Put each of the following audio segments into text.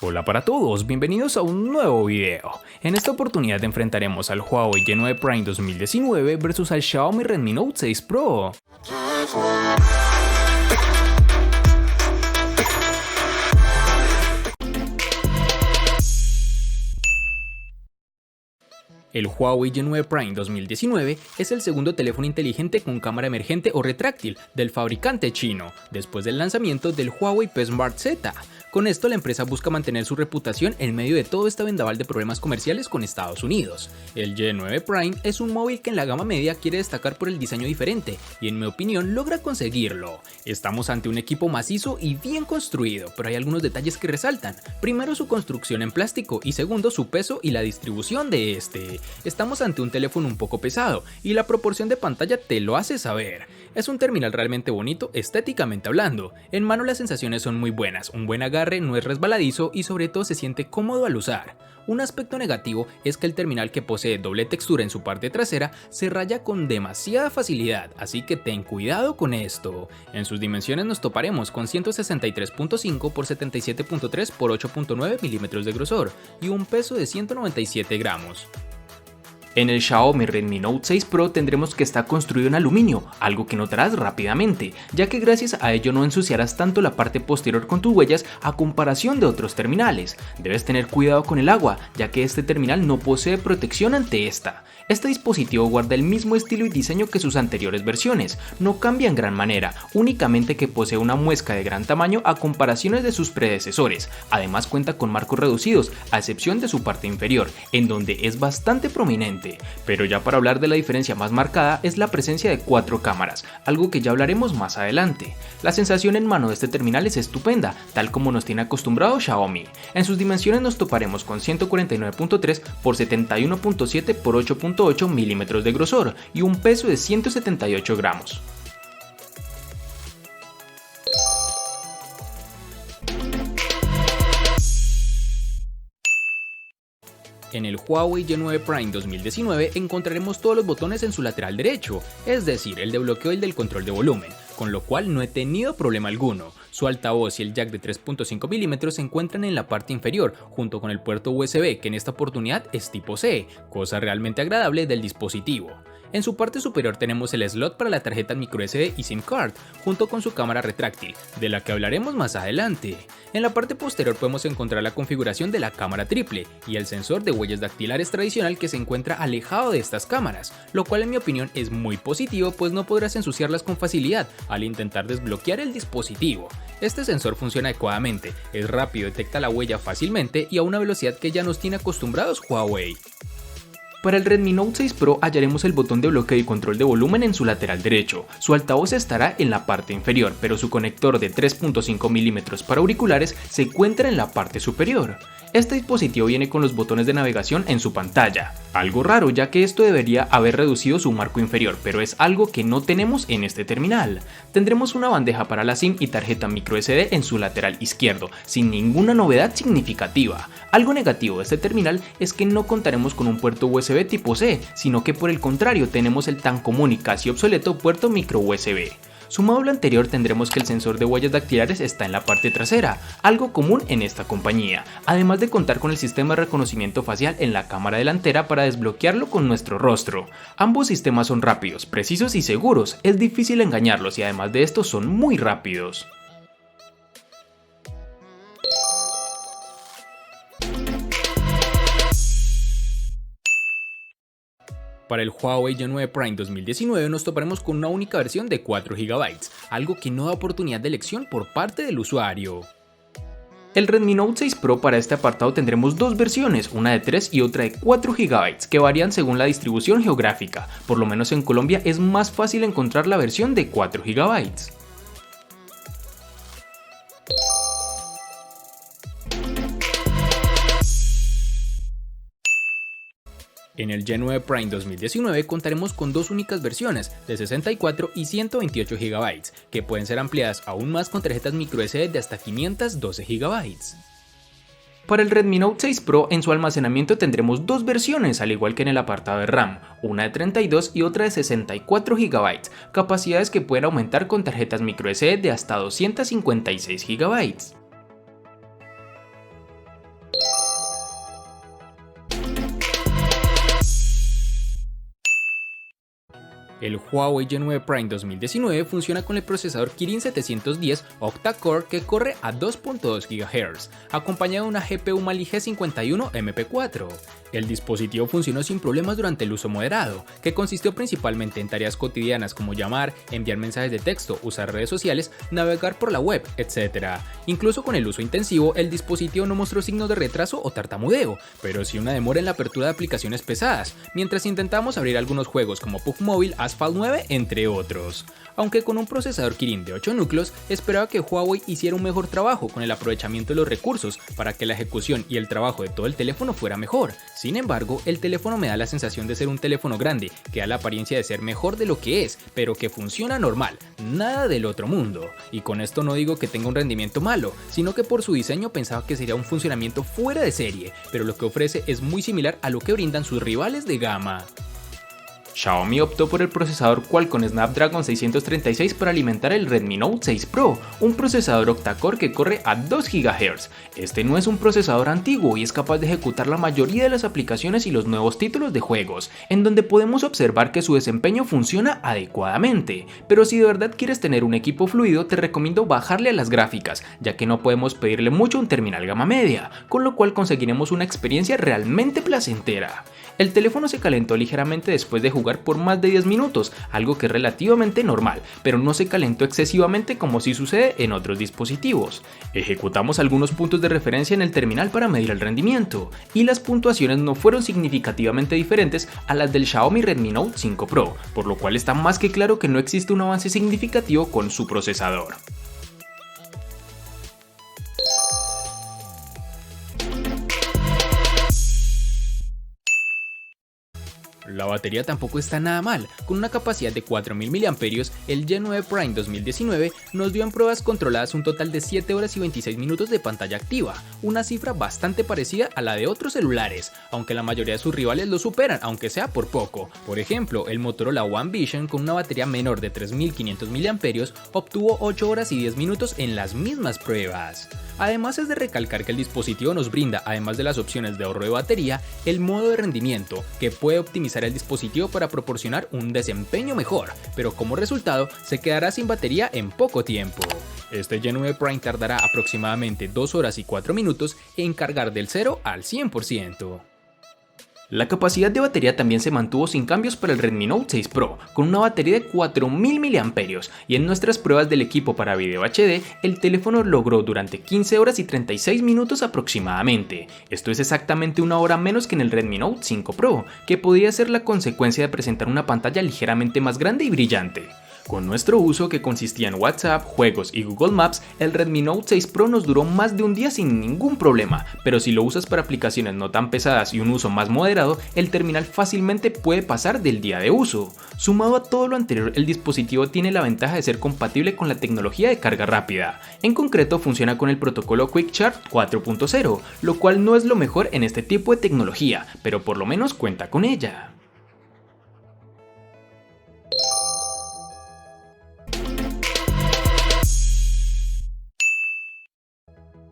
Hola para todos, bienvenidos a un nuevo video. En esta oportunidad enfrentaremos al Huawei G9 Prime 2019 versus al Xiaomi Redmi Note 6 Pro. El Huawei G9 Prime 2019 es el segundo teléfono inteligente con cámara emergente o retráctil del fabricante chino, después del lanzamiento del Huawei P Smart Z. Con esto la empresa busca mantener su reputación en medio de todo este vendaval de problemas comerciales con Estados Unidos. El G9 Prime es un móvil que en la gama media quiere destacar por el diseño diferente y en mi opinión logra conseguirlo. Estamos ante un equipo macizo y bien construido, pero hay algunos detalles que resaltan. Primero, su construcción en plástico y segundo, su peso y la distribución de este. Estamos ante un teléfono un poco pesado y la proporción de pantalla te lo hace saber. Es un terminal realmente bonito estéticamente hablando. En mano las sensaciones son muy buenas, un buen agarre, no es resbaladizo y sobre todo se siente cómodo al usar. Un aspecto negativo es que el terminal, que posee doble textura en su parte trasera, se raya con demasiada facilidad, así que ten cuidado con esto. En sus dimensiones nos toparemos con 163.5 x 77.3 x 8.9 milímetros de grosor y un peso de 197 gramos. En el Xiaomi Redmi Note 6 Pro tendremos que está construido en aluminio, algo que notarás rápidamente, ya que gracias a ello no ensuciarás tanto la parte posterior con tus huellas a comparación de otros terminales. Debes tener cuidado con el agua, ya que este terminal no posee protección ante esta. Este dispositivo guarda el mismo estilo y diseño que sus anteriores versiones, no cambia en gran manera, únicamente que posee una muesca de gran tamaño a comparaciones de sus predecesores. Además cuenta con marcos reducidos, a excepción de su parte inferior, en donde es bastante prominente. Pero ya para hablar de la diferencia más marcada es la presencia de 4 cámaras, algo que ya hablaremos más adelante. La sensación en mano de este terminal es estupenda, tal como nos tiene acostumbrado Xiaomi. En sus dimensiones nos toparemos con 149.3 x 71.7 x 8.8 milímetros de grosor y un peso de 178 gramos. En el Huawei G9 Prime 2019 encontraremos todos los botones en su lateral derecho, es decir, el de bloqueo y el del control de volumen, con lo cual no he tenido problema alguno. Su altavoz y el jack de 3.5 milímetros se encuentran en la parte inferior, junto con el puerto USB, que en esta oportunidad es tipo C, cosa realmente agradable del dispositivo. En su parte superior tenemos el slot para la tarjeta microSD y SIM card, junto con su cámara retráctil, de la que hablaremos más adelante. En la parte posterior podemos encontrar la configuración de la cámara triple y el sensor de huellas dactilares tradicional que se encuentra alejado de estas cámaras, lo cual en mi opinión es muy positivo, pues no podrás ensuciarlas con facilidad al intentar desbloquear el dispositivo. Este sensor funciona adecuadamente, es rápido, detecta la huella fácilmente y a una velocidad que ya nos tiene acostumbrados Huawei. Para el Redmi Note 6 Pro hallaremos el botón de bloqueo y control de volumen en su lateral derecho. Su altavoz estará en la parte inferior, pero su conector de 3.5 milímetros para auriculares se encuentra en la parte superior. Este dispositivo viene con los botones de navegación en su pantalla. Algo raro, ya que esto debería haber reducido su marco inferior, pero es algo que no tenemos en este terminal. Tendremos una bandeja para la SIM y tarjeta microSD en su lateral izquierdo, sin ninguna novedad significativa. Algo negativo de este terminal es que no contaremos con un puerto USB tipo C, sino que por el contrario tenemos el tan común y casi obsoleto puerto micro USB. Sumado a lo anterior tendremos que el sensor de huellas dactilares está en la parte trasera, algo común en esta compañía, además de contar con el sistema de reconocimiento facial en la cámara delantera para desbloquearlo con nuestro rostro. Ambos sistemas son rápidos, precisos y seguros, es difícil engañarlos y además de esto son muy rápidos. Para el Huawei G9 Prime 2019 nos toparemos con una única versión de 4 GB, algo que no da oportunidad de elección por parte del usuario. El Redmi Note 6 Pro para este apartado tendremos dos versiones, una de 3 y otra de 4 GB, que varían según la distribución geográfica. Por lo menos en Colombia es más fácil encontrar la versión de 4 GB. En el G9 Prime 2019 contaremos con dos únicas versiones de 64 y 128 GB, que pueden ser ampliadas aún más con tarjetas microSD de hasta 512 GB. Para el Redmi Note 6 Pro en su almacenamiento tendremos dos versiones, al igual que en el apartado de RAM, una de 32 y otra de 64 GB, capacidades que pueden aumentar con tarjetas microSD de hasta 256 GB. El Huawei G9 Prime 2019 funciona con el procesador Kirin 710 octa-core que corre a 2.2 GHz, acompañado de una GPU Mali G51 MP4. El dispositivo funcionó sin problemas durante el uso moderado, que consistió principalmente en tareas cotidianas como llamar, enviar mensajes de texto, usar redes sociales, navegar por la web, etc. Incluso con el uso intensivo, el dispositivo no mostró signos de retraso o tartamudeo, pero sí una demora en la apertura de aplicaciones pesadas, mientras intentamos abrir algunos juegos como PUBG Mobile, Asphalt 9, entre otros. Aunque con un procesador Kirin de 8 núcleos, esperaba que Huawei hiciera un mejor trabajo con el aprovechamiento de los recursos para que la ejecución y el trabajo de todo el teléfono fuera mejor. Sin embargo, el teléfono me da la sensación de ser un teléfono grande, que da la apariencia de ser mejor de lo que es, pero que funciona normal, nada del otro mundo. Y con esto no digo que tenga un rendimiento malo, sino que por su diseño pensaba que sería un funcionamiento fuera de serie, pero lo que ofrece es muy similar a lo que brindan sus rivales de gama. Xiaomi optó por el procesador Qualcomm Snapdragon 636 para alimentar el Redmi Note 6 Pro, un procesador octa-core que corre a 2 GHz. Este no es un procesador antiguo y es capaz de ejecutar la mayoría de las aplicaciones y los nuevos títulos de juegos, en donde podemos observar que su desempeño funciona adecuadamente. Pero si de verdad quieres tener un equipo fluido, te recomiendo bajarle a las gráficas, ya que no podemos pedirle mucho a un terminal gama media, con lo cual conseguiremos una experiencia realmente placentera. El teléfono se calentó ligeramente después de jugar por más de 10 minutos, algo que es relativamente normal, pero no se calentó excesivamente como sí sucede en otros dispositivos. Ejecutamos algunos puntos de referencia en el terminal para medir el rendimiento, y las puntuaciones no fueron significativamente diferentes a las del Xiaomi Redmi Note 5 Pro, por lo cual está más que claro que no existe un avance significativo con su procesador. La batería tampoco está nada mal, con una capacidad de 4000 mAh, el G9 Prime 2019 nos dio en pruebas controladas un total de 7 horas y 26 minutos de pantalla activa, una cifra bastante parecida a la de otros celulares, aunque la mayoría de sus rivales lo superan, aunque sea por poco. Por ejemplo, el Motorola One Vision con una batería menor de 3500 mAh obtuvo 8 horas y 10 minutos en las mismas pruebas. Además es de recalcar que el dispositivo nos brinda, además de las opciones de ahorro de batería, el modo de rendimiento, que puede optimizar el dispositivo para proporcionar un desempeño mejor, pero como resultado se quedará sin batería en poco tiempo. Este G9 Prime tardará aproximadamente 2 horas y 4 minutos en cargar del 0 al 100%. La capacidad de batería también se mantuvo sin cambios para el Redmi Note 6 Pro, con una batería de 4000 mAh, y en nuestras pruebas del equipo para video HD, el teléfono logró durante 15 horas y 36 minutos aproximadamente. Esto es exactamente una hora menos que en el Redmi Note 5 Pro, que podría ser la consecuencia de presentar una pantalla ligeramente más grande y brillante. Con nuestro uso, que consistía en WhatsApp, juegos y Google Maps, el Redmi Note 6 Pro nos duró más de un día sin ningún problema, pero si lo usas para aplicaciones no tan pesadas y un uso más moderado, el terminal fácilmente puede pasar del día de uso. Sumado a todo lo anterior, el dispositivo tiene la ventaja de ser compatible con la tecnología de carga rápida. En concreto, funciona con el protocolo Quick Charge 4.0, lo cual no es lo mejor en este tipo de tecnología, pero por lo menos cuenta con ella.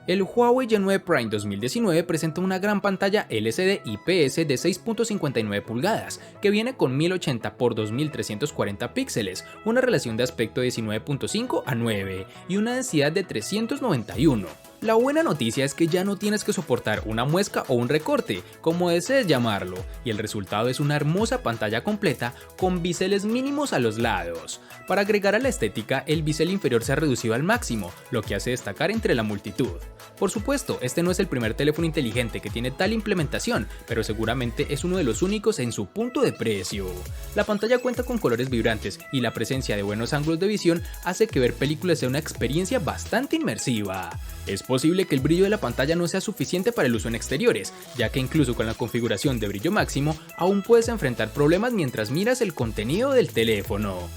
El Huawei G9 Prime 2019 presenta una gran pantalla LCD IPS de 6.59 pulgadas, que viene con 1080 x 2340 píxeles, una relación de aspecto de 19.5 a 9 y una densidad de 391. La buena noticia es que ya no tienes que soportar una muesca o un recorte, como desees llamarlo, y el resultado es una hermosa pantalla completa con biseles mínimos a los lados. Para agregar a la estética, el bisel inferior se ha reducido al máximo, lo que hace destacar entre la multitud. Por supuesto, este no es el primer teléfono inteligente que tiene tal implementación, pero seguramente es uno de los únicos en su punto de precio. La pantalla cuenta con colores vibrantes y la presencia de buenos ángulos de visión hace que ver películas sea una experiencia bastante inmersiva. Es posible que el brillo de la pantalla no sea suficiente para el uso en exteriores, ya que incluso con la configuración de brillo máximo aún puedes enfrentar problemas mientras miras el contenido del teléfono.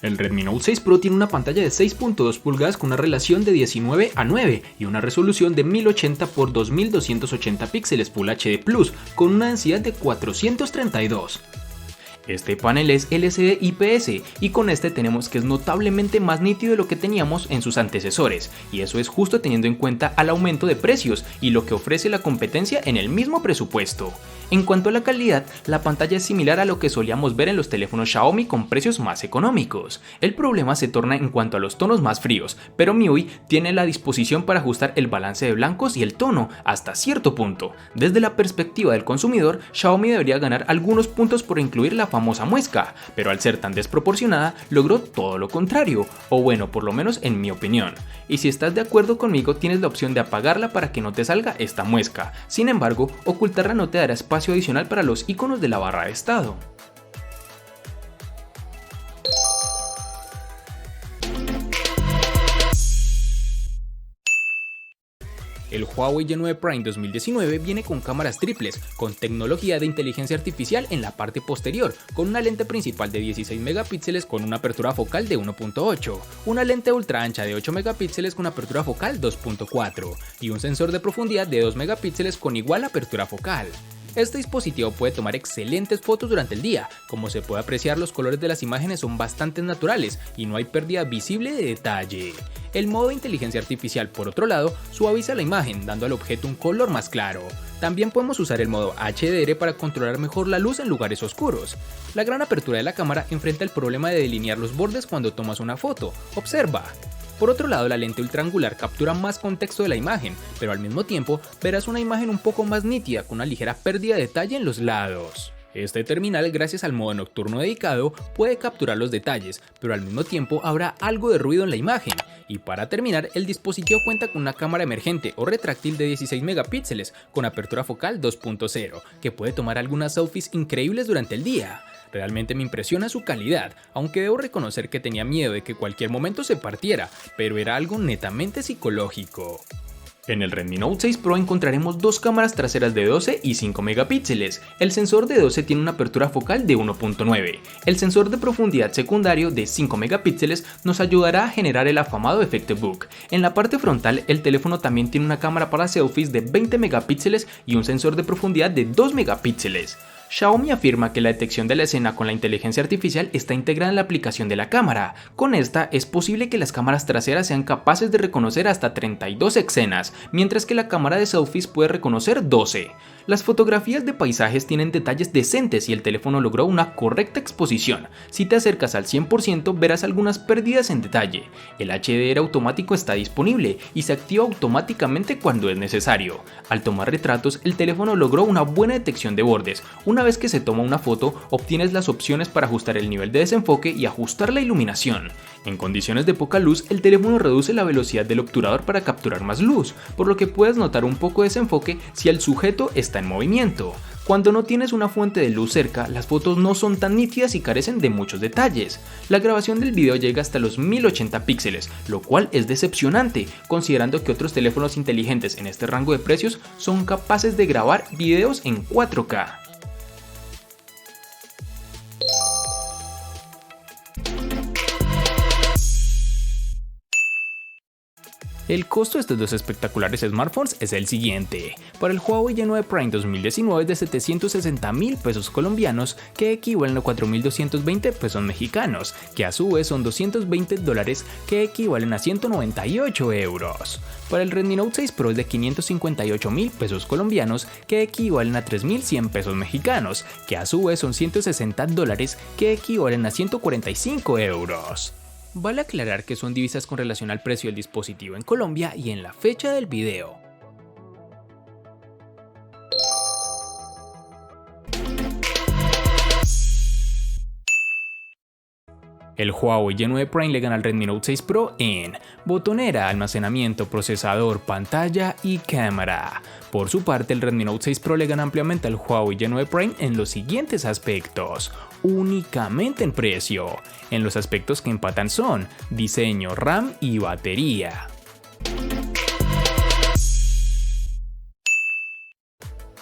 El Redmi Note 6 Pro tiene una pantalla de 6.2 pulgadas con una relación de 19 a 9 y una resolución de 1080 x 2280 píxeles Full HD Plus con una densidad de 432. Este panel es LCD IPS y con este tenemos que es notablemente más nítido de lo que teníamos en sus antecesores, y eso es justo teniendo en cuenta al aumento de precios y lo que ofrece la competencia en el mismo presupuesto. En cuanto a la calidad, la pantalla es similar a lo que solíamos ver en los teléfonos Xiaomi con precios más económicos. El problema se torna en cuanto a los tonos más fríos, pero MIUI tiene la disposición para ajustar el balance de blancos y el tono hasta cierto punto. Desde la perspectiva del consumidor, Xiaomi debería ganar algunos puntos por incluir la famosa muesca, pero al ser tan desproporcionada, logró todo lo contrario, o bueno, por lo menos en mi opinión. Y si estás de acuerdo conmigo, tienes la opción de apagarla para que no te salga esta muesca. Sin embargo, ocultarla no te dará espacio adicional para los iconos de la barra de estado. El Huawei Y9 Prime 2019 viene con cámaras triples, con tecnología de inteligencia artificial en la parte posterior, con una lente principal de 16 megapíxeles con una apertura focal de 1.8, una lente ultra ancha de 8 megapíxeles con apertura focal 2.4 y un sensor de profundidad de 2 megapíxeles con igual apertura focal. Este dispositivo puede tomar excelentes fotos durante el día. Como se puede apreciar, los colores de las imágenes son bastante naturales y no hay pérdida visible de detalle. El modo de inteligencia artificial, por otro lado, suaviza la imagen, dando al objeto un color más claro. También podemos usar el modo HDR para controlar mejor la luz en lugares oscuros. La gran apertura de la cámara enfrenta el problema de delinear los bordes cuando tomas una foto. Observa. Por otro lado, la lente ultraangular captura más contexto de la imagen, pero al mismo tiempo verás una imagen un poco más nítida con una ligera pérdida de detalle en los lados. Este terminal, gracias al modo nocturno dedicado, puede capturar los detalles, pero al mismo tiempo habrá algo de ruido en la imagen. Y para terminar, el dispositivo cuenta con una cámara emergente o retráctil de 16 megapíxeles con apertura focal 2.0, que puede tomar algunas selfies increíbles durante el día. Realmente me impresiona su calidad, aunque debo reconocer que tenía miedo de que cualquier momento se partiera, pero era algo netamente psicológico. En el Redmi Note 6 Pro encontraremos dos cámaras traseras de 12 y 5 megapíxeles. El sensor de 12 tiene una apertura focal de 1.9. El sensor de profundidad secundario de 5 megapíxeles nos ayudará a generar el afamado efecto bokeh. En la parte frontal, el teléfono también tiene una cámara para selfies de 20 megapíxeles y un sensor de profundidad de 2 megapíxeles. Xiaomi afirma que la detección de la escena con la inteligencia artificial está integrada en la aplicación de la cámara. Con esta es posible que las cámaras traseras sean capaces de reconocer hasta 32 escenas, mientras que la cámara de selfies puede reconocer 12. Las fotografías de paisajes tienen detalles decentes y el teléfono logró una correcta exposición. Si te acercas al 100% verás algunas pérdidas en detalle. El HDR automático está disponible y se activa automáticamente cuando es necesario. Al tomar retratos, el teléfono logró una buena detección de bordes. Una vez que se toma una foto, obtienes las opciones para ajustar el nivel de desenfoque y ajustar la iluminación. En condiciones de poca luz, el teléfono reduce la velocidad del obturador para capturar más luz, por lo que puedes notar un poco de desenfoque si el sujeto está en movimiento. Cuando no tienes una fuente de luz cerca, las fotos no son tan nítidas y carecen de muchos detalles. La grabación del video llega hasta los 1080 píxeles, lo cual es decepcionante, considerando que otros teléfonos inteligentes en este rango de precios son capaces de grabar videos en 4K. El costo de estos dos espectaculares smartphones es el siguiente. Para el Huawei Y9 Prime 2019 es de 760.000 pesos colombianos, que equivalen a 4.220 pesos mexicanos, que a su vez son $220, que equivalen a 198 euros. Para el Redmi Note 6 Pro es de 558.000 pesos colombianos, que equivalen a 3.100 pesos mexicanos, que a su vez son $160, que equivalen a 145 euros. Vale aclarar que son divisas con relación al precio del dispositivo en Colombia y en la fecha del video. El Huawei Y9 Prime le gana al Redmi Note 6 Pro en botonera, almacenamiento, procesador, pantalla y cámara. Por su parte, el Redmi Note 6 Pro le gana ampliamente al Huawei Y9 Prime en los siguientes aspectos. Únicamente en precio. En los aspectos que empatan son diseño, RAM y batería.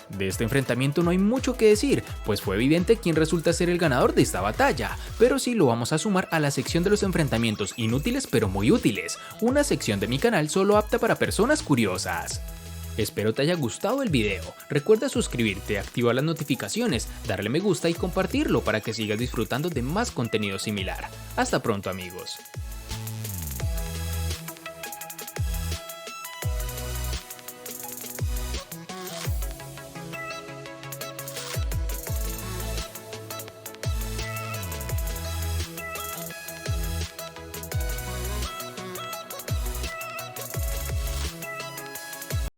De este enfrentamiento no hay mucho que decir, pues fue evidente quién resulta ser el ganador de esta batalla, pero sí lo vamos a sumar a la sección de los enfrentamientos inútiles pero muy útiles, una sección de mi canal solo apta para personas curiosas. Espero te haya gustado el video, recuerda suscribirte, activar las notificaciones, darle me gusta y compartirlo para que sigas disfrutando de más contenido similar. Hasta pronto amigos.